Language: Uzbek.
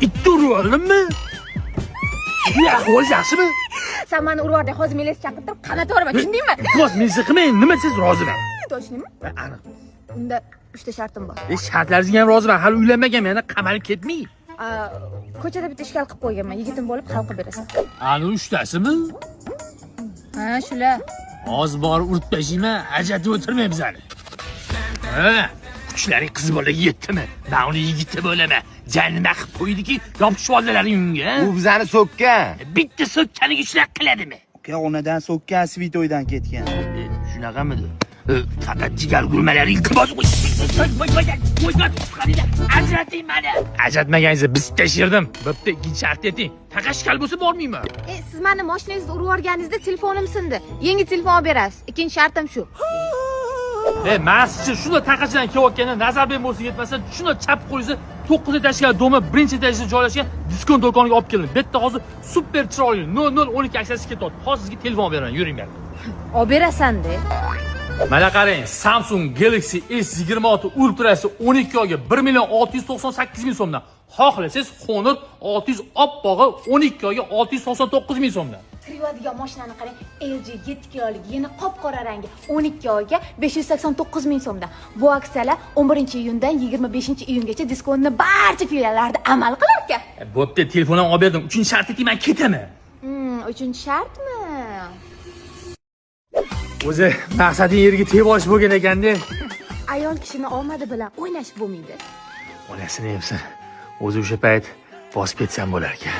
Itni urib oldimmi? Ya, ahvolingiz yaxshimi? Sen meni urib yubording, hozir milisiya chaqirtirib qamatib yuboraman, tushundingmi? Iltimos, meni qilmang, nima siz roziman. Точныйmi? Aniq. Unda 3 ta shartim bor. Shartlaringizga ham roziman, hali uylanmaganman, yana qamalib ketmang. Ko'chada bitta ishkal qilib qo'yganman, yigitim bo'lib hal qilib berasan. Ani 3tasimi? Ha, shular. Hozir borib urib tashlayman, ajratib o'tirmang bizani. Ha, kuchlaring qiz bolaga yetdimi? Men uni yigiti bo'laman. Nima qilib qo'ydiki, yopishib oldilar uyimga. U bizani so'kkan. Bitta so'kkaniga shular qiladimi? Onadan so'kkan, svitoydan ketgan. Shunaqamidi? Faqat jigar gulmalaring qilib ajrating meni. Ajratmaganingizda biz tashirdim. Bitta ikkinchi shart eting. Faqat shkal bo'lsa bormayman. Siz meni mashinangizda urib yuborganingizda telefonim sindi. Yangi telefon olib berasiz. Ikkinchi shartim shu. Maschi shuni taqachidan kelayotganda nazarbek bo'lsa yetmasa, shuni chap qo'ysa 9 etajga doma birinchi etajda joylashgan diskont do'koniga olib keldim. Bu yerda hozir super chiroyli 0012 aksiyasi ketyapti. Hozir sizga telefon beraman, yuring men. Olib berasan-da. Mana qarang, Samsung Galaxy S26 Ultra'si 12 oyga 1.698.000 so'mdan. Xohlasangiz Honor 600 oppog'i 12 oyga 699.000 so'mdan. Kiradigan mashinani qarang, LG 7 kilolik yeni qop-qora rangi 12 oyga 589.000 so'mdan. Bu aksiyalar 11-iyundan 25-iyungacha diskontni barcha filiallarda amal qilar ekan. Bo'pti, telefondan olib berdim. 3-shart eting, men ketaman. 3-shartmi? O'zi maqsading yerga tegib olish bo'lgan ekanda. Ayol kishini omadi bilan o'ynash bo'lmaydi. Onasini yemsin. O'zi o'sha payt bosib ketsam bo'lar ekan.